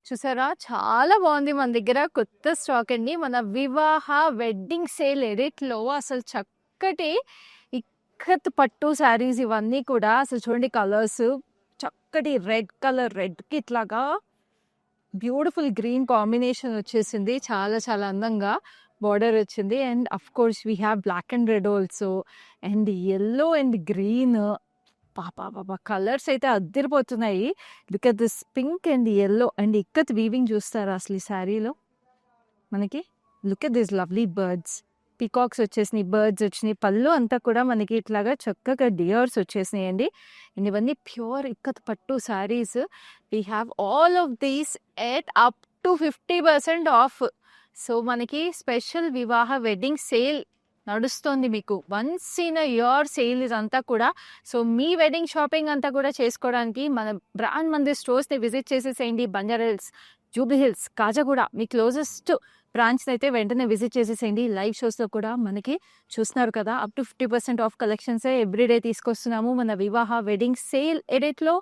చూసారా? చాలా బాగుంది. మన దగ్గర కొత్త స్టాక్ అండి. మన వివాహ వెడ్డింగ్ సేల్ ఎడిట్‌లో అసలు చక్కటి ఇక్కత్ పట్టు శారీస్ ఇవన్నీ కూడా అసలు చూడండి కలర్స్ చక్కటి రెడ్ కలర్, రెడ్‌కి ఇట్లాగా బ్యూటిఫుల్ గ్రీన్ కాంబినేషన్ వచ్చేసింది. చాలా చాలా అందంగా బార్డర్ వచ్చింది. And of course we have black and red also and yellow and green. పాపా కలర్స్ అయితే అద్దరిపోతున్నాయి. Look at this pink and yellow and ikat weaving చూస్తారా అసలు ఈ శారీలో మనకి. Look at this lovely birds, peacocks వచ్చేసినాయి, బర్డ్స్ వచ్చినాయి. పళ్ళు అంతా కూడా మనకి ఇట్లాగా చక్కగా డియర్స్ వచ్చేసినాయి అండి. అండ్ ఇవన్నీ ప్యూర్ ఇక్కత్ పట్టు saris. We have all of these at up to 50% off. So మనకి స్పెషల్ వివాహ వెడ్డింగ్ సేల్ నడుస్తోంది మీకు. Once in a year sale ఇదంతా కూడా. సో మీ వెడ్డింగ్ షాపింగ్ అంతా కూడా చేసుకోవడానికి మన బ్రాండ్ మందిర్ స్టోర్స్ని విజిట్ చేసేసేయండి. బంజారా హిల్స్, జూబ్లీ హిల్స్, కాజాగూడ మీ క్లోజెస్ట్ బ్రాంచ్ని అయితే వెంటనే విజిట్ చేసేసేయండి. లైవ్ షోస్లో కూడా మనకి చూస్తున్నారు కదా, up to 50% off collections everyday తీసుకొస్తున్నాము మన వివాహ వెడ్డింగ్ సేల్ ఎడిట్లో.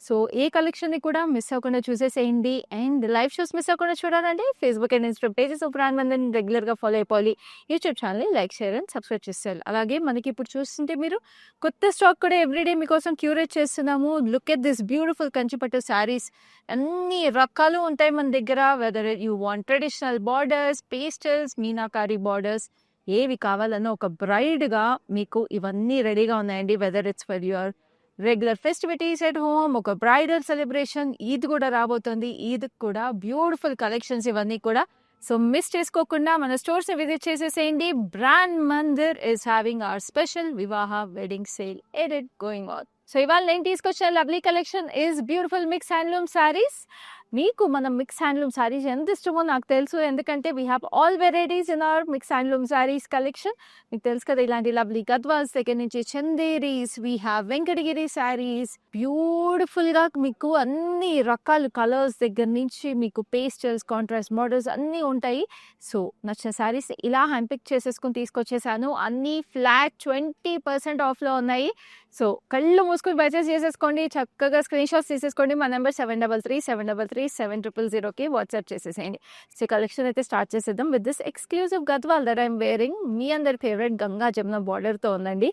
సో ఏ కలెక్షన్ని కూడా మిస్ అవ్వకుండా చూసేసేయండి. అండ్ లైవ్ షోస్ మిస్ అవ్వకుండా చూడాలంటే Facebook and Instagram pages of brand మందిర్ని రెగ్యులర్గా ఫాలో అయిపోవాలి. యూట్యూబ్ ఛానల్ని లైక్, షేర్ అండ్ సబ్స్క్రైబ్ చేసేయాలి. అలాగే మనకి ఇప్పుడు చూస్తుంటే మీరు కొత్త స్టాక్ కూడా ఎవ్రీడే మీకోసం క్యూరేట్ చేస్తున్నాము. లుక్ ఎట్ దిస్ బ్యూటిఫుల్ కంచిపట్టు శారీస్. అన్ని రకాలు ఉంటాయి మన దగ్గర. Whether you want traditional borders, pastels, meenakari borders, ఏవి కావాలన్నా ఒక బ్రైడ్గా మీకు ఇవన్నీ రెడీగా ఉన్నాయండి. Whether it's for your regular festivities at home, ఒక బ్రైడల్ సెలబ్రేషన్, ఈద్ కూడా రాబోతుంది. ఈద్ కూడా బ్యూటిఫుల్ కలెక్షన్స్ ఇవన్నీ కూడా. సో మిస్ చేసుకోకుండా మన స్టోర్స్ని విజిట్ చేసేసేయండి. Brand Mandir is having our special వివాహ wedding sale edit going on. So ఇవాళ నేను తీసుకొచ్చిన lovely collection is beautiful mix handloom saris. మీకు మన మిక్స్ హ్యాండ్లూమ్ శారీస్ ఎంత ఇష్టమో నాకు తెలుసు, ఎందుకంటే we have all varieties in our mix handloom saris collection. మీకు తెలుసు కదా, ఇలాంటి లవ్లీ గద్వాల్స్ దగ్గర నుంచి చందేరీస్, వీ హ్యావ్ వెంకటగిరి శారీస్, బ్యూటిఫుల్గా మీకు అన్ని రకాల కలర్స్ దగ్గర నుంచి మీకు పేస్టల్స్, కాంట్రాస్ట్ మోడల్స్ అన్నీ ఉంటాయి. సో నచ్చిన శారీస్ ఇలా హ్యాండ్ చేసేసుకుని తీసుకొచ్చేసాను. అన్నీ ఫ్లాట్ 20% ఆఫ్లో ఉన్నాయి. సో కళ్ళు మూసుకుని పర్చేస్ చేసేసుకోండి. చక్కగా స్క్రీన్ షాట్స్ తీసేసుకోండి. మా నెంబర్ 7337337000కి వాట్సాప్ చేసేసేయండి. సో కలెక్షన్ అయితే స్టార్ట్ చేసేద్దాం with this exclusive Gadwal that I'm wearing. మీ అందరి ఫేవరెట్ గంగా జమున బార్డర్తో ఉందండి.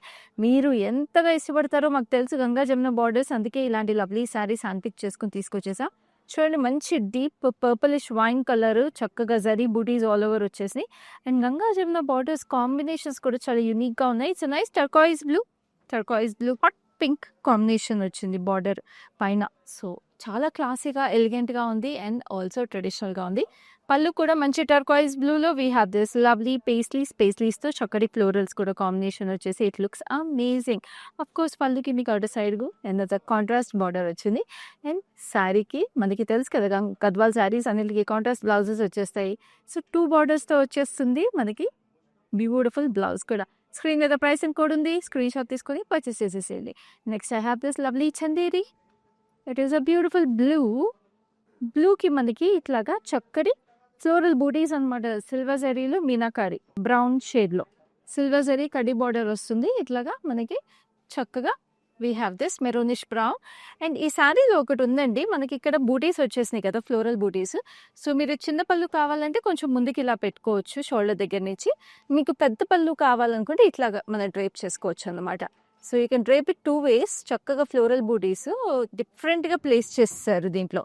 మీరు ఎంతగా ఇష్టపడతారో మాకు తెలుసు గంగా జమున బార్డర్స్, అందుకే ఇలాంటి లవ్లీ శారీస్ హ్యాండ్ పిక్ చేసుకుని తీసుకొచ్చేసా. చూడండి, మంచి డీప్ పర్పులిష్ వైన్ కలర్, చక్కగా జరీ బూటీస్ ఆల్ ఓవర్ వచ్చేసి. And Ganga Jamuna borders combinations కూడా చాలా యూనిక్గా ఉన్నాయి. It's nice turquoise blue hot pink combination వచ్చింది బార్డర్ పైన. సో చాలా క్లాసీగా, ఎలిగెంట్గా ఉంది అండ్ ఆల్సో ట్రెడిషనల్గా ఉంది. పళ్ళు కూడా మంచి టర్కాయిస్ బ్లూలో వీ హ్యావ్ దిస్ లవ్లీ పేస్లీస్తో చక్కటి ఫ్లోరల్స్ కూడా కాంబినేషన్ వచ్చేసి it looks amazing. Of course పళ్ళుకి మీకు అటు సైడ్ ఎంత కాంట్రాస్ట్ బార్డర్ వచ్చింది. అండ్ శారీకి మనకి తెలుసు కదా, గద్వాల్ శారీస్ అన్నిటికీ కాంట్రాస్ట్ బ్లౌజెస్ వచ్చేస్తాయి. సో 2 బార్డర్స్తో వచ్చేస్తుంది మనకి బ్యూటిఫుల్ బ్లౌజ్ కూడా. స్క్రీన్ మీద ప్రైస్ అండ్ కోడ్ ఉంది, స్క్రీన్ షాట్ తీసుకొని పర్చేస్ చేసేసేయండి. Next I have this lovely Chanderi. It is a beautiful బ్లూకి మనకి ఇట్లాగా చక్కటి ఫ్లోరల్ బూటీస్ అనమాట. సిల్వర్ జరీలో మీనాకారి బ్రౌన్ షేడ్లో సిల్వర్ జరీ కడి బార్డర్ వస్తుంది. ఇట్లాగా మనకి చక్కగా we have this maroonish brown. And ఈ శారీలో ఒకటి ఉందండి, మనకి ఇక్కడ బూటీస్ వచ్చేసినాయి కదా, ఫ్లోరల్ బూటీస్. సో మీరు చిన్న పళ్ళు కావాలంటే కొంచెం ముందుకి ఇలా పెట్టుకోవచ్చు షోల్డర్ దగ్గర నుంచి. మీకు పెద్ద పళ్ళు కావాలనుకుంటే ఇట్లాగా మనం డ్రేప్ చేసుకోవచ్చు అనమాట. So you can drape it 2 ways. చక్కగా ఫ్లోరల్ బూటీస్ డిఫరెంట్గా ప్లేస్ చేస్తారు దీంట్లో.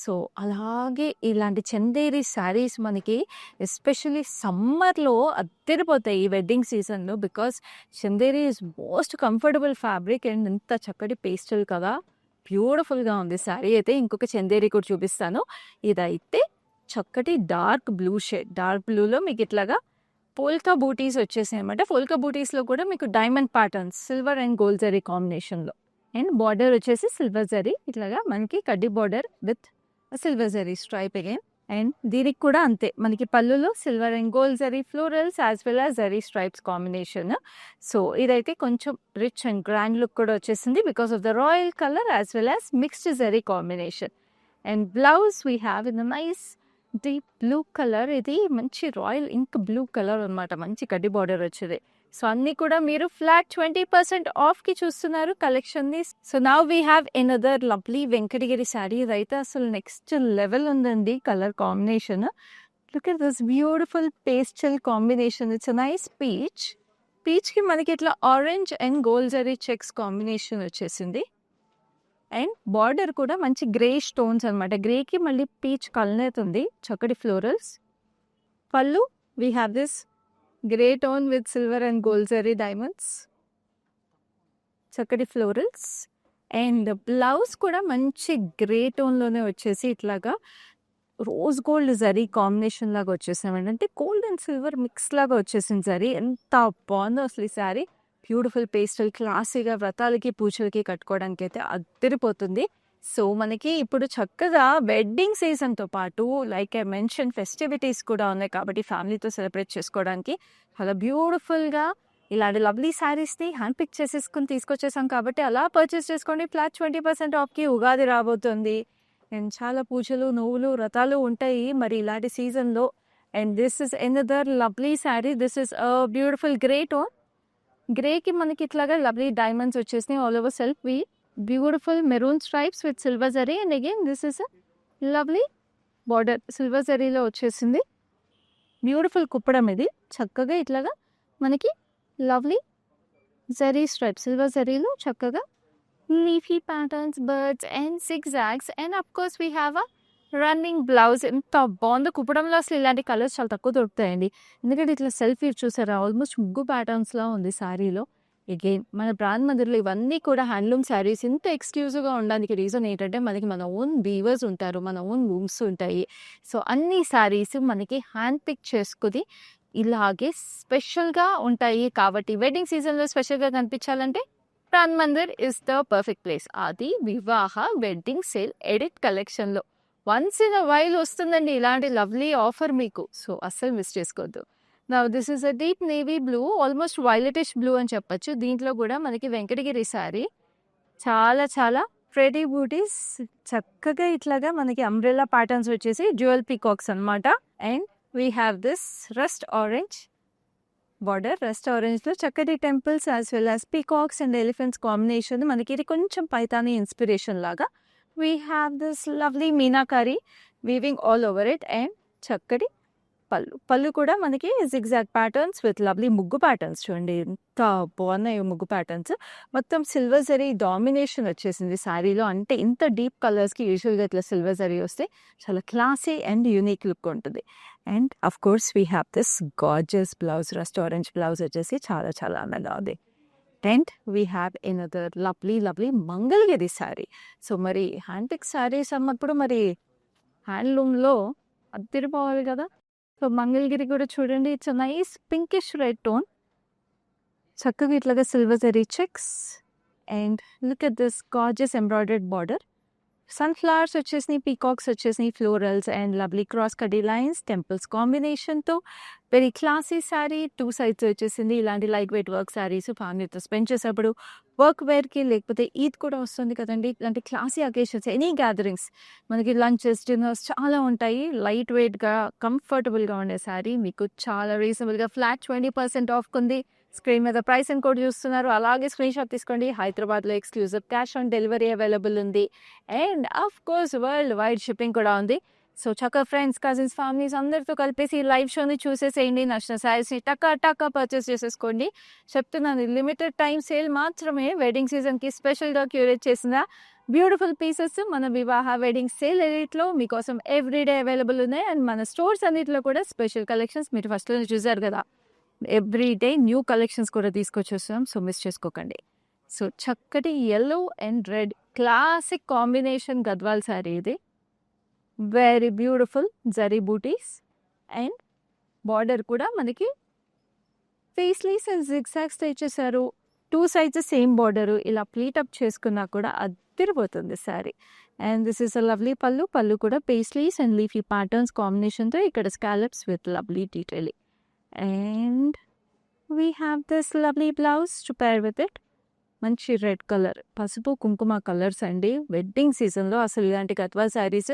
సో అలాగే ఇలాంటి చందేరి శారీస్ మనకి ఎస్పెషల్లీ సమ్మర్లో అద్దరిపోతాయి ఈ వెడ్డింగ్ సీజన్లో. Because Chanderi is most comfortable fabric and ఎంత చక్కటి పేస్టల్ కదా, బ్యూటిఫుల్గా ఉంది శారీ అయితే. ఇంకొక చందేరి కూడా చూపిస్తాను. ఇదైతే చక్కటి డార్క్ బ్లూ షేడ్, డార్క్ బ్లూలో మీకు ఇట్లాగా పోల్కా బూటీస్ వచ్చేసాయి అనమాట. పోల్కా బూటీస్లో కూడా మీకు diamond patterns, silver and gold zari కాంబినేషన్లో. అండ్ బార్డర్ వచ్చేసి సిల్వర్ జరీ, ఇట్లాగా మనకి కడ్డీ border with silver zari stripe again. And దీనికి కూడా అంతే, మనకి పళ్ళులో silver and gold zari florals as well as zari stripes combination. So ఇదైతే కొంచెం రిచ్ అండ్ గ్రాండ్ లుక్ కూడా వచ్చేసింది because of the royal colour as well as mixed zari combination. And blouse we have in nice deep blue colour. ఇది మంచి royal ink blue colour అనమాట, మంచి కడ్డీ border వచ్చేది. సో అన్నీ కూడా మీరు ఫ్లాట్ 20% ఆఫ్కి చూస్తున్నారు కలెక్షన్ని. So now we have another lovely Venkatagiri sari. ఇదైతే అసలు నెక్స్ట్ లెవెల్ ఉందండి colour combination. Look at this beautiful pastel combination. It's nice peach. పీచ్కి మనకి ఇట్లా orange and gold zari checks combination వచ్చేసింది. అండ్ బార్డర్ కూడా మంచి గ్రే స్టోన్స్ అనమాట. గ్రేకి మళ్ళీ పీచ్ కలనేతుంది. చక్కటి ఫ్లోరల్స్. పళ్ళు we have this grey tone with silver and gold zari diamonds. చక్కటి ఫ్లోరల్స్. అండ్ బ్లౌజ్ కూడా మంచి గ్రే టోన్లోనే వచ్చేసి ఇట్లాగా రోజ్ గోల్డ్ జరీ కాంబినేషన్ లాగా వచ్చేసామండి. అంటే గోల్డ్ అండ్ సిల్వర్ మిక్స్ లాగా వచ్చేసింది జరీ. ఎంత బాగుందో అసలు ఈ శారీ. బ్యూటిఫుల్ పేస్టల్ క్లాసీగా వ్రతాలకి పూజలకి కట్టుకోవడానికి అయితే అద్దరిపోతుంది. సో మనకి ఇప్పుడు చక్కగా వెడ్డింగ్ సీజన్తో పాటు లైక్ ఐ మెన్షన్ ఫెస్టివిటీస్ కూడా ఉన్నాయి కాబట్టి ఫ్యామిలీతో సెలబ్రేట్ చేసుకోవడానికి చాలా బ్యూటిఫుల్గా ఇలాంటి లవ్లీ శారీస్ని హ్యాండ్ పిక్ చేసేసుకుని తీసుకొచ్చేసాం కాబట్టి అలా పర్చేస్ చేసుకోండి. ఫ్లాట్ 20% ఆఫ్కి ఉగాది రాబోతుంది. అండ్ చాలా పూజలు నువ్వులు వ్రతాలు ఉంటాయి మరి ఇలాంటి సీజన్లో. And this is another lovely sari. This is beautiful grey tone. గ్రేకి మనకి ఇట్లాగా లవ్లీ డైమండ్స్ వచ్చేసినాయి all over self. We beautiful maroon stripes with silver zari. And again this is lovely border silver జరీలో వచ్చేసింది. బ్యూటిఫుల్ కుప్పడం ఇది. చక్కగా ఇట్లాగా మనకి లవ్లీ జరీ స్ట్రైప్స్ సిల్వర్ జరీలో చక్కగా leafy patterns, birds and zigzags. And of course we have a running blouse. ఎంత బాగుందో. కుప్పడంలో అసలు ఇలాంటి కలర్స్ చాలా తక్కువ దొరుకుతాయండి. ఎందుకంటే ఇట్లా సెల్ఫీ చూసారా ఆల్మోస్ట్ ముగ్గు ప్యాటర్న్స్లా ఉంది శారీలో. అగైన్ మన బ్రాండ్ మదర్లో ఇవన్నీ కూడా హ్యాండ్లూమ్ శారీస్. ఇంత ఎక్స్క్లూజివ్గా ఉండడానికి రీజన్ ఏంటంటే మనకి మన ఓన్ వీవర్స్ ఉంటారు, మన ఓన్ రూమ్స్ ఉంటాయి. సో అన్ని శారీస్ మనకి హ్యాండ్ పిక్ చేసుకుని ఇలాగే స్పెషల్గా ఉంటాయి. కాబట్టి వెడ్డింగ్ సీజన్లో స్పెషల్గా కనిపించాలంటే brand Mandir is the perfect place. అది వివాహ వెడ్డింగ్ సేల్ ఎడిట్ కలెక్షన్లో వన్స్ ఇన్ అ వైల్ వస్తుందండి ఇలాంటి లవ్లీ ఆఫర్ మీకు. సో అస్సలు మిస్ చేసుకోవద్దు. Now this is a deep navy blue, almost violetish blue అని చెప్పొచ్చు. దీంట్లో కూడా మనకి వెంకటగిరి శారీ చాలా చాలా ప్రెటీ బ్యూటీస్. చక్కగా ఇట్లాగా మనకి అంబ్రెల్లా ప్యాటర్న్స్ వచ్చేసి డ్యూయల్ పీకాక్స్ అనమాట. And we have this rust orange border. Rust ఆరెంజ్లో చక్కటి temples as well as peacocks and elephants combination. మనకి ఇది కొంచెం పైతానీ ఇన్స్పిరేషన్ లాగా. We have this lovely meenakari weaving all over it. And చక్కటి పళ్ళు. పళ్ళు కూడా మనకి zigzag patterns with lovely muggu patterns. చూడండి ఎంత బాగున్నాయి ముగ్గు ప్యాటర్న్స్. మొత్తం సిల్వర్ జరీ డామినేషన్ వచ్చేసింది శారీలో. అంటే ఇంత డీప్ కలర్స్కి యూజువల్గా ఇట్లా సిల్వర్ జరీ వస్తే చాలా క్లాసీ అండ్ యూనిక్ లుక్ ఉంటుంది. And of course we have this gorgeous blouse. Rust orange blouse వచ్చేసి చాలా చాలా అందంగా ఉంది. And we have another lovely Mangalagiri sari. So మరి హ్యాండ్ పిక్ శారీస్ అన్నప్పుడు మరి హ్యాండ్లూమ్లో అద్దరిపోవాలి కదా. సో మంగళగిరి కూడా చూడండి. It's nice pinkish red tone. చక్కగా ఇట్లాగా silver zari checks. And look at this gorgeous embroidered border. Sunflowers వచ్చేసినాయి, పీకాక్స్ వచ్చేసినాయి, florals and lovely cross khadi lines, temples కాంబినేషన్తో వెరీ క్లాసీ శారీ. 2 సైడ్స్ వచ్చేసింది. ఇలాంటి లైట్ వెయిట్ వర్క్ శారీస్ ఫ్యామిలీతో స్పెండ్ చేసేటప్పుడు వర్క్ వేర్కి, లేకపోతే ఈద్ కూడా వస్తుంది కదండి, ఇలాంటి క్లాసీ అకేషన్స్, ఎనీ గ్యాదరింగ్స్, మనకి లంచెస్ డిన్నర్స్ చాలా ఉంటాయి. లైట్ వెయిట్గా కంఫర్టబుల్గా ఉండే శారీ మీకు చాలా రీజనబుల్గా ఫ్లాట్ 20% ఆఫ్ ఉంది. స్క్రీన్ మీద ప్రైస్ అండ్ కోడ్ చూస్తున్నారు. అలాగే స్క్రీన్ షాట్ తీసుకోండి. హైదరాబాద్లో exclusive cash on delivery available ఉంది. And of course world wide shipping కూడా ఉంది. సో చక్కగా ఫ్రెండ్స్, కజిన్స్, ఫ్యామిలీస్ అందరితో కలిపేసి లైవ్ షోని చూసేసేయండి. నచ్చిన శారీస్ని టక్కా పర్చేస్ చేసేసుకోండి. చెప్తున్నాను, లిమిటెడ్ టైం సేల్ మాత్రమే. వెడ్డింగ్ సీజన్కి స్పెషల్గా క్యూరేట్ చేసిన బ్యూటిఫుల్ పీసెస్ మన వివాహ వెడ్డింగ్ సేల్ ఎడిట్లో మీకోసం ఎవ్రీడే అవైలబుల్ ఉన్నాయి. అండ్ మన స్టోర్స్ అన్నింటిలో కూడా స్పెషల్ కలెక్షన్స్ మీరు ఫస్ట్లో చూసారు కదా. ఎవ్రీడే న్యూ కలెక్షన్స్ కూడా తీసుకొచ్చేస్తాం. సో మిస్ చేసుకోకండి. సో చక్కటి yellow and red classic combination Gadwal sari ఇది. Very beautiful zari buttis. And border కూడా మనకి ఫేస్లీస్ అండ్ జిగ్జాగ్స్తో ఇచ్చేసారు. 2 సైడ్స్ సేమ్ బార్డరు. ఇలా ప్లీటప్ చేసుకున్నా కూడా అద్దరిపోతుంది sari. And this is a lovely pallu. Pallu కూడా పేస్లీస్ అండ్ లీఫీ ప్యాటర్న్స్ కాంబినేషన్తో ఇక్కడ scallops with lovely detailing. And we have this lovely blouse to pair with it. మంచి రెడ్ కలర్, పసుపు కుంకుమ కలర్స్ అండి. వెడ్డింగ్ సీజన్లో అసలు ఇలాంటి గద్వాల్ శారీస్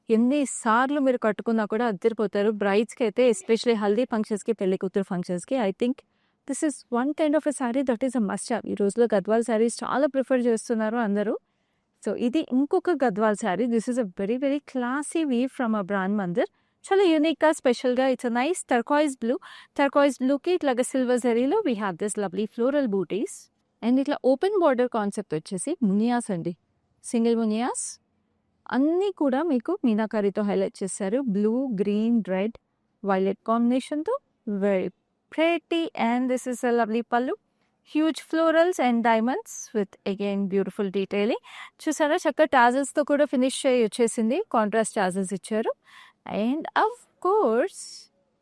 ఎన్నిసార్లు మీరు కట్టుకున్నా కూడా అద్దరిపోతారు. బ్రైడ్స్కి అయితే ఎస్పెషలీ హల్దీ ఫంక్షన్స్కి, పెళ్లి కూతురు ఫంక్షన్స్కి I think this is one kind of a sari that is a must have. ఈ రోజుల్లో గద్వాల్ శారీస్ చాలా ప్రిఫర్ చేస్తున్నారు అందరూ. సో ఇది ఇంకొక Gadwal sari. This is a very very classy weave from a brand Mandir. చాలా యూనిక్గా స్పెషల్గా ఇట్స్ అ నైస్ టర్కాయిస్ బ్లూకి ఇట్లాగా సిల్వర్ జరీలో we have this lovely floral buttis. And ఇట్లా ఓపెన్ బార్డర్ కాన్సెప్ట్ వచ్చేసి మునియాస్ అండి, సింగిల్ మునియాస్ అన్నీ కూడా మీకు మీనాకారీతో హైలైట్ చేశారు. బ్లూ, గ్రీన్, రెడ్, వైలెట్ కాంబినేషన్తో very pretty. And this is a lovely pallu, huge florals and diamonds with again beautiful detailing. చూసారా చక్కగా టాజల్స్తో కూడా ఫినిష్ వచ్చేసింది, కాంట్రాస్ట్ టాజల్స్ ఇచ్చారు. And of course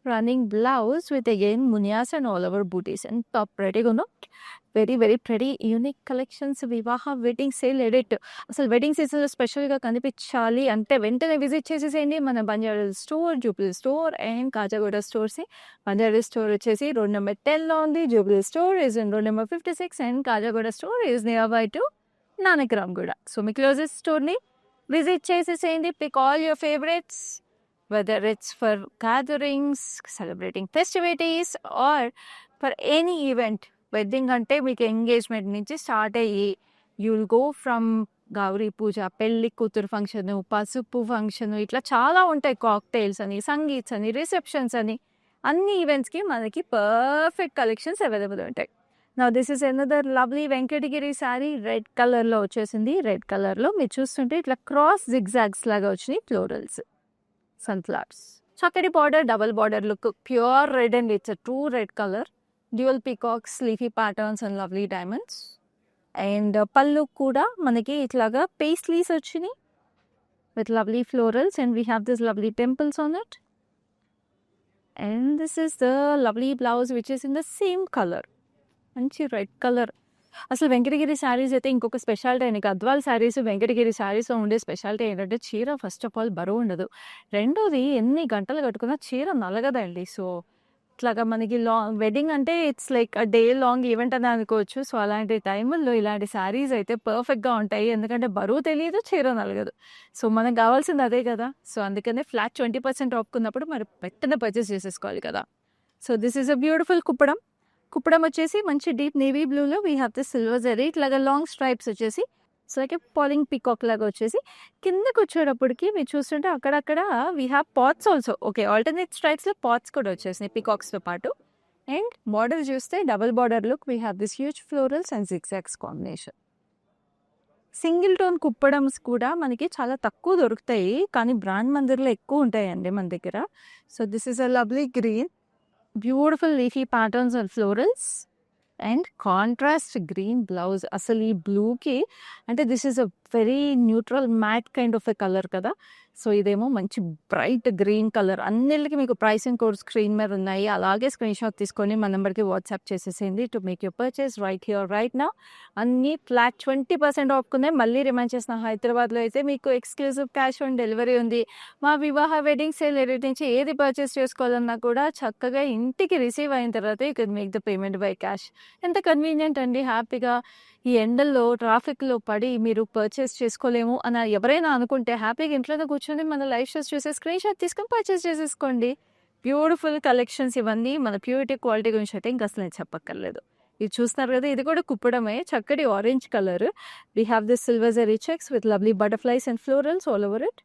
running blouse with again muniyas and all over buttis. ఎంత ప్రెటీగా ఉందో, very very pretty unique collections. Vivaha wedding sale edit. అసలు వెడ్డింగ్ సీజన్లో స్పెషల్గా కనిపించాలి అంటే వెంటనే విజిట్ చేసేసేయండి మన Banjara store, Jubilee store and Khajaguda stores. Banjara store వచ్చేసి రోడ్ నెంబర్ 10లో ఉంది, Jubilee store is in road number 56 and Khajaguda store is near by టు నానక్రామ్ కూడా. సో మీ క్లోజెస్ట్ స్టోర్ని విజిట్ చేసేసేయండి. Pick all your favourites, whether it's for gatherings, celebrating festivities or for any event. Wedding అంటే మీకు ఎంగేజ్మెంట్ నుంచి స్టార్ట్ అయ్యి you will go from Gauri Puja, పెళ్ళి కూతురు ఫంక్షన్, పసుపు ఫంక్షన్, ఇట్లా చాలా ఉంటాయి. కాక్టైల్స్ అని, సంగీత్స్ అని, రిసెప్షన్స్ అని, అన్ని ఈవెంట్స్కి మనకి పర్ఫెక్ట్ కలెక్షన్స్ అవైలబుల్ ఉంటాయి. నా this is another lovely Venkatagiri sari. Red కలర్లో వచ్చేసింది. రెడ్ కలర్లో మీరు చూస్తుంటే ఇట్లా క్రాస్ జిగ్జాగ్స్ లాగా వచ్చినాయి ఫ్లోరల్స్, సన్ఫ్లవర్స్. చక్కటి border, double border look, pure red and it's a true red colour. Dual peacocks, leafy patterns and lovely diamonds. And pallu కూడా మనకి ఇట్లాగా పేస్ట్లీస్ వచ్చినాయి with lovely florals and we have this lovely temples on it. And this is the lovely blouse which is in the same colour, మంచి red colour. అసలు వెంకటగిరి శారీస్ అయితే ఇంకొక speciality అండి. గద్వాల్ శారీస్, వెంకటగిరి శారీస్లో ఉండే స్పెషాలిటీ ఏంటంటే చీర ఫస్ట్ ఆఫ్ ఆల్ బరువు ఉండదు, రెండోది ఎన్ని గంటలు కట్టుకున్నా చీర నలగదండి. సో ఇట్లాగా మనకి వెడ్డింగ్ అంటే it's like a day long event అని అనుకోవచ్చు. సో అలాంటి టైంలో ఇలాంటి శారీస్ అయితే పర్ఫెక్ట్గా ఉంటాయి, ఎందుకంటే బరువు తెలియదు, చీర నలగదు. సో మనకు కావాల్సింది అదే కదా. సో అందుకనే ఫ్లాట్ 20% ఆఫ్ కున్నప్పుడు మరి వెంటనే పర్చేస్ చేసేసుకోవాలి కదా. So this is a beautiful Kuppadam. Kuppadam వచ్చేసి మంచి డీప్ నేవీ బ్లూలో we have this silver zari, ఇట్లాగా లాంగ్ స్ట్రైప్స్ వచ్చేసి సో లైక్ పాలింగ్ పీకాక్ లాగా వచ్చేసి కిందకి వచ్చేటప్పటికి మీరు చూస్తుంటే అక్కడక్కడ we have pots also. Okay, alternate స్ట్రైప్స్లో పాట్స్ కూడా వచ్చేసినాయి పీకాక్స్తో పాటు. అండ్ బార్డర్ చూస్తే double border look, we have this huge florals and zigzags combination. Single tone Kuppadams కూడా మనకి చాలా తక్కువ దొరుకుతాయి, కానీ బ్రాండ్ మందిర్లో ఎక్కువ ఉంటాయండి మన దగ్గర. So this is a lovely green, beautiful leafy patterns and florals and contrast green blouse. అసలు ఈ బ్లూకి అంటే this is a very neutral matte kind of a colour కదా. సో ఇదేమో మంచి బ్రైట్ గ్రీన్ కలర్. అన్నిటికీ మీకు ప్రైసింగ్ కోడ్ స్క్రీన్ మీద ఉన్నాయి, అలాగే స్క్రీన్ షాట్ తీసుకొని మన నెంబర్కి వాట్సాప్ చేసేసేయండి to make your purchase right here right now. అన్నీ ఫ్లాట్ 20% ఆఫ్కున్నాయి. మళ్ళీ రిమైండ్ చేసిన హైదరాబాద్లో అయితే మీకు ఎక్స్క్లూజివ్ క్యాష్ ఆన్ డెలివరీ ఉంది. మా వివాహ వెడ్డింగ్ సేల్ ఎడిట్ నుంచి ఏది పర్చేస్ చేసుకోవాలన్నా కూడా చక్కగా ఇంటికి రిసీవ్ అయిన తర్వాత you can make the payment by cash. ఎంత కన్వీనియంట్ అండి. హ్యాపీగా ఈ ఎండల్లో ట్రాఫిక్లో పడి మీరు పర్చేస్ చేసుకోలేము అని ఎవరైనా అనుకుంటే హ్యాపీగా ఇంట్లోనే కూర్చొని మన లైవ్ షోస్ చూసే స్క్రీన్ షాట్ తీసుకొని పర్చేస్ చేసేసుకోండి. బ్యూటిఫుల్ కలెక్షన్స్ ఇవన్నీ. మన ప్యూరిటీ క్వాలిటీ గురించి అయితే ఇంకా అసలు నేను చెప్పక్కర్లేదు. ఇది చూస్తున్నారు కదా, ఇది కూడా కుప్పడమే, చక్కటి orange colour. We have this silver zari checks with lovely butterflies and florals all over it.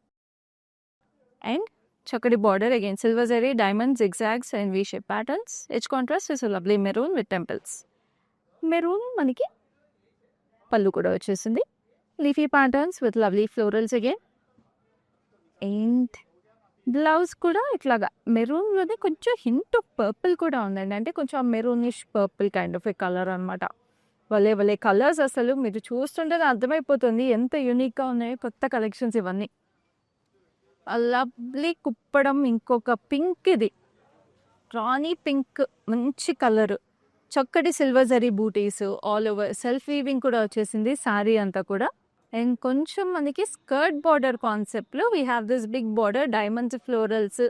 And చక్కటి border again silver zari, diamond, zigzags and V shape patterns. Edge contrast is lovely maroon with temples. Maroon మనకి పళ్ళు కూడా వచ్చేసింది. Leafy patterns with lovely florals again. And blouse కూడా ఇట్లాగా మెరూన్లోనే కొంచెం hint of purple కూడా ఉందండి, అంటే కొంచెం maroonish purple kind of A colour అనమాట. భలే భలే కలర్స్, అసలు మీరు చూస్తుంటేనే అర్థమైపోతుంది ఎంత యూనిక్గా ఉన్నాయో కొత్త కలెక్షన్స్ ఇవన్నీ. లవ్లీ కుప్పడం. ఇంకొక పింక్, ఇది రాణి పింక్, మంచి కలర్, చక్కటి silver zari buttis all over, self weaving కూడా వచ్చేసింది శారీ అంతా కూడా. అండ్ కొంచెం మనకి స్కర్ట్ బార్డర్ కాన్సెప్ట్లో we have this big border, diamonds, florals,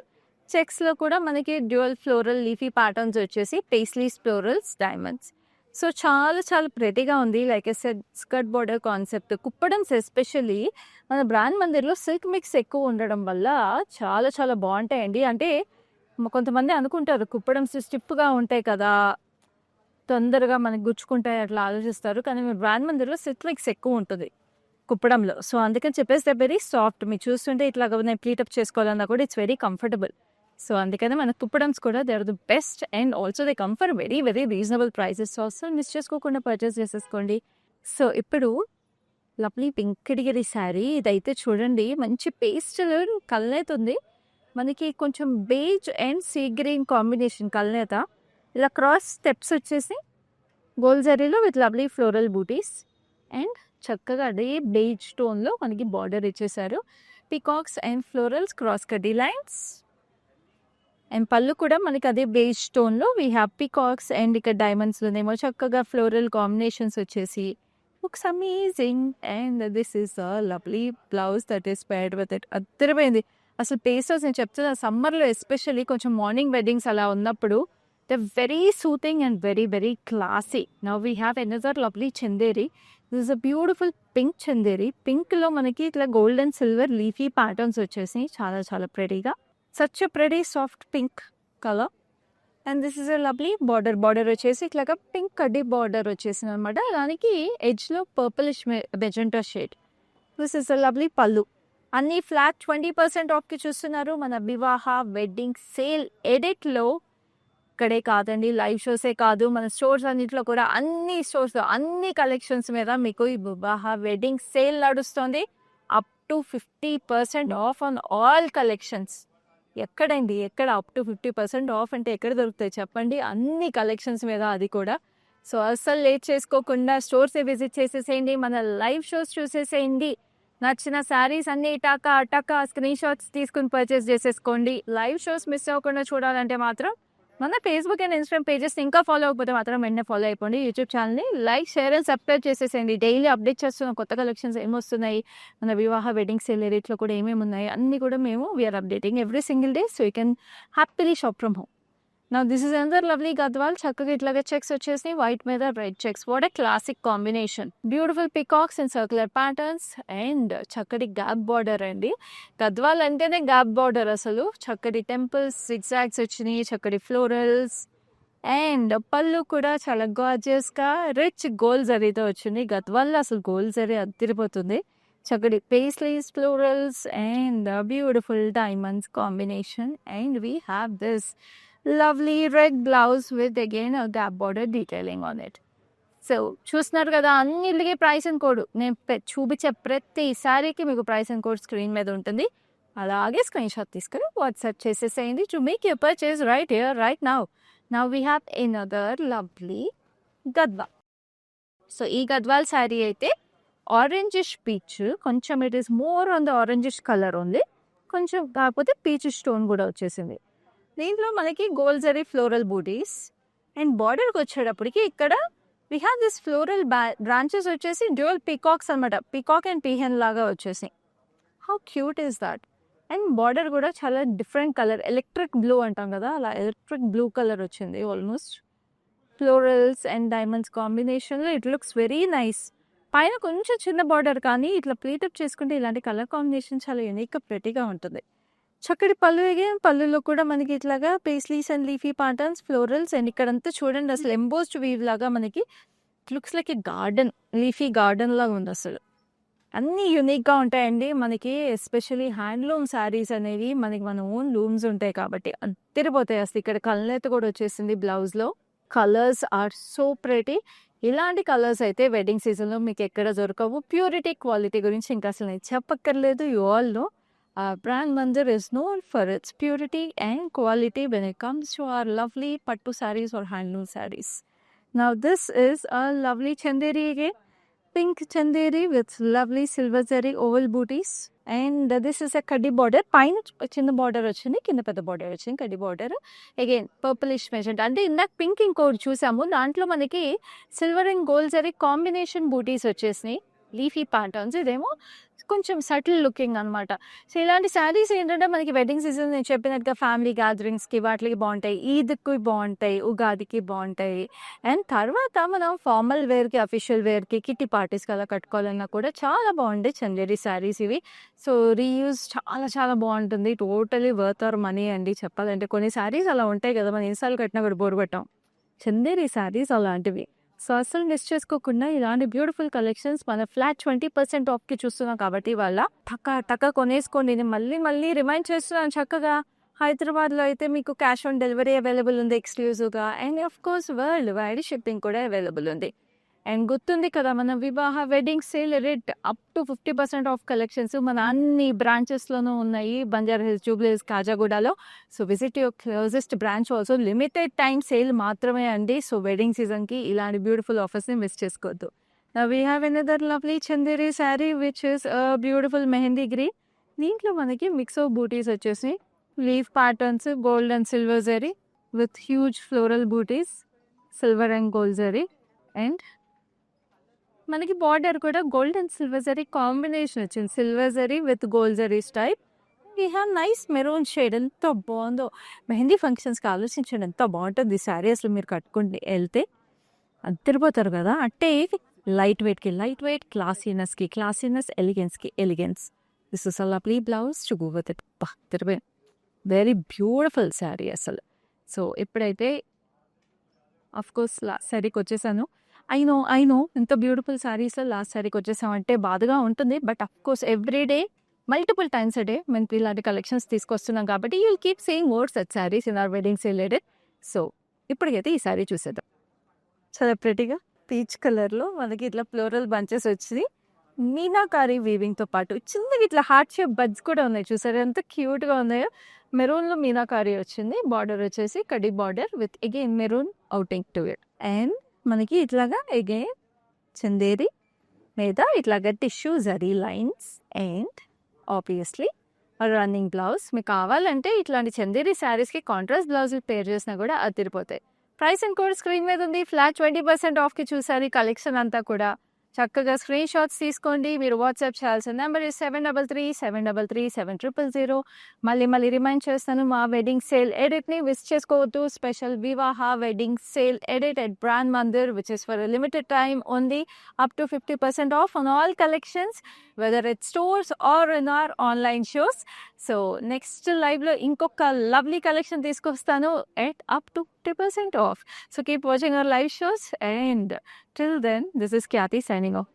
చెక్స్లో కూడా మనకి డ్యూయల్ ఫ్లోరల్ లీఫీ ప్యాటర్న్స్ వచ్చేసి పేస్లీస్, ఫ్లోరల్స్, డైమండ్స్. సో చాలా చాలా ప్రెటీగా ఉంది. Like I said skirt border concept. Kuppadams especially మన బ్రాండ్ మందిర్లో సిల్క్ మిక్స్ ఎక్కువ ఉండడం వల్ల చాలా చాలా బాగుంటాయండి. అంటే కొంతమంది అనుకుంటారు కుప్పడమ్స్ స్టిఫ్గా ఉంటాయి కదా, తొందరగా మనకి గుచ్చుకుంటాయి అట్లా ఆలోచిస్తారు. కానీ మీ బ్రాండ్ మందిర్‌లో సిట్రిక్స్ ఎక్కువ ఉంటుంది కుప్పడంలో. సో, అందుకని చెప్పేసి దే వెరీ సాఫ్ట్. మీరు చూస్తుంటే ఇట్లాగా నేను ప్లీటప్ చేసుకోవాలన్నా కూడా ఇట్స్ వెరీ కంఫర్టబుల్. సో, అందుకనే మన కుప్పడమ్స్ కూడా they are the best and also they come for very, very reasonable prices. So, అస్సలు మిస్ చేసుకోకుండా పర్చేస్ చేసేసుకోండి. సో, ఇప్పుడు లవ్లీ వెంకటగిరి శారీ ఇదైతే చూడండి మంచి పేస్టల్ కల్నేత ఉంది. మనకి కొంచెం beige and sea green combination కల్నేత. ఇలా క్రాస్ స్టెప్స్ వచ్చేసి గోల్డ్ జరీలో with lovely floral buttis and చక్కగా అదే బేజ్ టోన్‌లో మనకి బార్డర్ ఇచ్చేసారు. పీకాక్స్ అండ్ ఫ్లోరల్స్ క్రాస్ కడ్డీ లైన్స్. అండ్ పళ్ళు కూడా మనకి అదే బేజ్ టోన్‌లో వి హావ్ పీకాక్స్ అండ్ ఇక్కడ డైమండ్స్‌లోనేమో చక్కగా ఫ్లోరల్ కాంబినేషన్స్ వచ్చేసి looks amazing. And this is a lovely blouse that is paired with it. అద్దరిపోయింది. అసలు పేస్టల్స్ నేను చెప్తున్నా సమ్మర్‌లో ఎస్పెషల్లీ కొంచెం మార్నింగ్ వెడ్డింగ్స్ అలా ఉన్నప్పుడు they very soothing and very, very classy. Now we have another lovely Chanderi. This is a beautiful pink Chanderi. పింక్‌లో మనకి ఇట్లా gold and silver leafy patterns వచ్చేసినాయి. చాలా చాలా ప్రెటీగా. Such a pretty soft pink colour. And this is a lovely border. Border వచ్చేసి ఇట్లాగా pink కడ్డీ బార్డర్ వచ్చేసింది అనమాట. దానికి ఎడ్జ్‌లో purplish magenta shade. This is a lovely pallu. అన్ని ఫ్లాట్ 20% ఆఫ్‌కి చూస్తున్నారు. మన వివాహ వెడ్డింగ్ సేల్ ఎడిట్‌లో ఇక్కడే కాదండి, లైవ్ షోసే కాదు, మన స్టోర్స్ అన్నిట్లో కూడా అన్ని స్టోర్స్‌లో అన్ని కలెక్షన్స్ మీద మీకు ఈ వివాహ వెడ్డింగ్ సేల్ నడుస్తుంది. Up to 50% off on all collections. ఎక్కడండి ఎక్కడ అప్ టు 50% ఆఫ్ అంటే ఎక్కడ దొరుకుతాయి చెప్పండి? అన్ని కలెక్షన్స్ మీద అది కూడా. సో, అస్సలు లేట్ చేసుకోకుండా స్టోర్సే విజిట్ చేసేసేయండి. మన లైవ్ షోస్ చూసేసేయండి. నచ్చిన శారీస్ అన్నీ టకా టకా స్క్రీన్ షాట్స్ తీసుకుని పర్చేస్ చేసేసుకోండి. లైవ్ షోస్ మిస్ అవ్వకుండా చూడాలంటే మాత్రం మన ఫేస్‌బుక్ అండ్ ఇన్‌స్టాగ్రామ్ పేజెస్‌ని ఇంకా ఫాలో అవ్వకపోతే మాత్రం వెంటనే ఫాలో అయిపోండి. యూట్యూబ్ ఛానల్‌ని లైక్, షేర్ అండ్ సబ్స్క్రైబ్ చేసేసేయండి. డైలీ అప్డేట్ చేస్తున్న కొత్త కలెక్షన్స్ ఏమొస్తున్నాయి, మన వివాహ వెడ్డింగ్ సేల్ రేట్‌లో కూడా ఏమేమి ఉన్నాయి అన్నీ కూడా మేము we're updating every single day. So, you can happily shop from home. Now this is another lovely Gadwal. చక్కగా ఇట్లాగా చెక్స్ వచ్చేసి వైట్ మీద red checks. What a classic combination. Beautiful peacocks and circular patterns and చక్కటి gap border అండి. గద్వాల్ అంటేనే gap border అసలు. చక్కటి temples సిగ్జాగ్స్ వచ్చినాయి, చక్కటి ఫ్లోరల్స్ అండ్ పళ్ళు కూడా చాలా గార్జియస్‌గా రిచ్ గోల్డ్ జరీతో వచ్చింది. గద్వాల్లో అసలు గోల్డ్ జరీ అదిరిపోతుంది. చక్కటి paisleys, florals and beautiful diamonds combination. And we have this lovely red blouse with again a gap border detailing on it. So, చూస్తున్నారు కదా అన్నిటికి ప్రైస్ అండ్ కోడ్. నేను చూపించే ప్రతి శారీకి మీకు ప్రైస్ అండ్ కోడ్ స్క్రీన్ మీద ఉంటుంది. అలాగే స్క్రీన్ షాట్ తీసుకొని వాట్సాప్ చేసేసేయండి to make your purchase right here right now. Now we have another lovely Gadwal. So, ఈ గద్వాల్ శారీ అయితే ఆరెంజిష్ పీచ్, కొంచెం it is more on the orangish colour ఉంది. కొంచెం కాకపోతే పీచ్ స్టోన్ కూడా వచ్చేసింది. దీంట్లో మనకి gold zari floral buttis and బార్డర్కి వచ్చేటప్పటికి ఇక్కడ we have this floral branches వచ్చేసి డ్యూయల్ పీకాక్స్ అనమాట. పీకాక్ అండ్ పీహెన్ లాగా వచ్చేసి how cute is that. And border కూడా చాలా డిఫరెంట్ కలర్, ఎలక్ట్రిక్ బ్లూ అంటాం కదా, అలా ఎలక్ట్రిక్ బ్లూ కలర్ వచ్చింది. ఆల్మోస్ట్ ఫ్లోరల్స్ అండ్ డైమండ్స్ కాంబినేషన్లో ఇట్ లుక్స్ వెరీ నైస్. పైన కొంచెం చిన్న బార్డర్ కానీ ఇట్లా ప్లీటప్ చేసుకుంటే ఇలాంటి కలర్ కాంబినేషన్ చాలా యూనిక్గా ప్రెటీగా ఉంటుంది. చక్కటి పళ్ళు. పళ్ళులో కూడా మనకి ఇట్లాగా paisleys and leafy patterns, florals and ఇక్కడంతా చూడండి అసలు ఎంబోస్డ్ వీవ్ లాగా మనకి లుక్స్ లైక్ ఏ గార్డెన్, లీఫీ గార్డెన్ లాగా ఉంది అసలు. అన్నీ యూనిక్గా ఉంటాయండి మనకి. ఎస్పెషలీ హ్యాండ్లూమ్ శారీస్ అనేవి మనకి మన ఓన్ లూమ్స్ ఉంటాయి కాబట్టి అద్దరిపోతాయి అసలు. ఇక్కడ కల్నేత కూడా వచ్చేసింది బ్లౌజ్లో. Colours are so pretty. ఇలాంటి కలర్స్ అయితే వెడ్డింగ్ సీజన్లో మీకు ఎక్కడ దొరకవు. ప్యూరిటీ, క్వాలిటీ గురించి ఇంకా అసలు నేను చెప్పక్కర్లేదు. You all know our brand Mandir is known for its purity and quality when it comes to our lovely pattu sarees or handloom sarees. Now this is a lovely chanderi again, pink chanderi with lovely silver zari oval booties and this is a kaddi border. Pine chinna border వచ్చింది, కింద పెద్ద border వచ్చింది. కడ్డీ border again purplish magenta. అంటే ఇందాక pink ఇంకోటి చూసాము, దాంట్లో మనకి silver and gold zari combination buttis వచ్చేసినాయి, లీఫీ ప్యాటర్న్స్. ఇదేమో కొంచెం సటిల్ లుకింగ్ అనమాట. సో, ఇలాంటి శారీస్ ఏంటంటే మనకి వెడ్డింగ్ సీజన్ నేను చెప్పినట్టుగా ఫ్యామిలీ గ్యాదరింగ్స్కి వాటికి బాగుంటాయి, ఈద్కి బాగుంటాయి, ఉగాదికి బాగుంటాయి. అండ్ తర్వాత మనం ఫార్మల్ వేర్కి, అఫీషియల్ వేర్కి, కిట్టి పార్టీస్కి అలా కట్టుకోవాలన్నా కూడా చాలా బాగుంటాయి చందేరి శారీస్ ఇవి. సో, రీయూజ్ చాలా చాలా బాగుంటుంది. టోటలీ వర్త్ అవర్ మనీ అండి చెప్పాలంటే. కొన్ని శారీస్ అలా ఉంటాయి కదా, మనం ఎన్నిసార్లు కట్టినా కూడా బోర్ కొట్టాం. చందేరి శారీస్ అలాంటివి. సో, అస్సలు మిస్ చేసుకోకుండా ఇలాంటి బ్యూటిఫుల్ కలెక్షన్స్ మన ఫ్లాట్ 20% ఆఫ్‌కి చూస్తున్నాం కాబట్టి ఇవాళ టక టక కొనేసుకోండి. నేను మళ్ళీ మళ్ళీ రిమైండ్ చేస్తున్నాను చక్కగా. హైదరాబాద్‌లో అయితే మీకు క్యాష్ ఆన్ డెలివరీ అవైలబుల్ ఉంది ఎక్స్‌క్లూజివ్‌గా. And of course world wide shipping కూడా అవైలబుల్ ఉంది. అండ్ గుర్తుంది కదా మన Vivaha wedding sale rate up to 50% off collections మన అన్ని బ్రాంచెస్‌లోనూ ఉన్నాయి. బంజారా హిల్స్, జూబ్లీ హిల్స్, కాజాగూడలో. So, visit your closest branch also. Limited time sale మాత్రమే అండి. సో, వెడ్డింగ్ సీజన్‌కి ఇలాంటి బ్యూటిఫుల్ ఆఫర్స్‌ని మిస్ చేసుకోవద్దు. Now we have another lovely Chanderi sari which is beautiful mehndi green. దీంట్లో మనకి మిక్స్ ఆఫ్ బూటీస్ వచ్చేసి leaf patterns, gold and silver zari with huge floral buttis, silver and gold zari. And మనకి బార్డర్ కూడా gold and silver zari combination వచ్చింది. Silver zari with gold zaris type. We have nice maroon shade. ఎంత బాగుందో! మెహందీ ఫంక్షన్స్‌కి ఆలోచించండి ఎంత బాగుంటుంది ఈ శారీ. అసలు మీరు కట్టుకుంటే వెళ్తే అద్దరిపోతారు కదా! అంటే లైట్ వెయిట్‌కి లైట్ వెయిట్, క్లాసీనెస్‌కి క్లాసీనెస్, ఎలిగెన్స్‌కి elegance. This is a lovely blouse to go with it. అబ్బా! వెరీ బ్యూటిఫుల్ శారీ అసలు. సో, ఇప్పుడైతే ఆఫ్‌కోర్స్ లాస్ట్ శారీకి వచ్చేసాను. ఐ నో ఎంత బ్యూటిఫుల్ శారీస్ లాస్ట్ శారీకి వచ్చేసామంటే బాధగా ఉంటుంది. But of course every day multiple times a day మేము ఇలాంటి కలెక్షన్స్ తీసుకొస్తున్నాం కాబట్టి you will keep saying more such saris in our wedding sale rate. So, ఇప్పటికైతే ఈ శారీ చూసేద్దాం. చాలా ప్రెటీగా పీచ్ కలర్‌లో మనకి ఇట్లా ఫ్లోరల్ బంచెస్ వచ్చి మీనాకారి వీవింగ్‌తో పాటు చిన్నగా ఇట్లా హార్ట్ షేప్ బడ్స్ కూడా ఉన్నాయి. చూసారా ఎంత క్యూట్‌గా ఉన్నాయో. మెరూన్‌లో మీనాకారి వచ్చింది. బార్డర్ వచ్చేసి కడ్డీ border with again maroon outing to it. And మనకి ఇట్లాగా అగైన్ చందేరి మీద ఇట్లాగా tissue zari lines and obviously running blouse. మీకు కావాలంటే ఇట్లాంటి చందేరి శారీస్‌కి కాంట్రాస్ట్ బ్లౌజులు పేర్ చేసినా కూడా అదిరిపోతాయి. ప్రైస్ అండ్ కోడ్ స్క్రీన్ మీద ఉంది. ఫ్లాట్ 20% ఆఫ్‌కి చూసారు ఈ కలెక్షన్ అంతా కూడా. చక్కగా స్క్రీన్ షాట్స్ తీసుకోండి. మీరు వాట్సాప్ చేయాల్సిన నెంబర్ 7337337000. మళ్ళీ రిమైండ్ చేస్తాను మా వెడ్డింగ్ సేల్ ఎడిట్‌ని మిస్ చేసుకోవద్దు. స్పెషల్ వివాహ wedding sale edit at brand Mandir which is for a limited time only. Up to 50% off on all collections whether it stores are in our online shows. So, next లైవ్లో ఇంకొక lovely collection తీసుకొస్తాను at up to 50% off. So, keep watching our live shows and till then, this is Khyati signing off.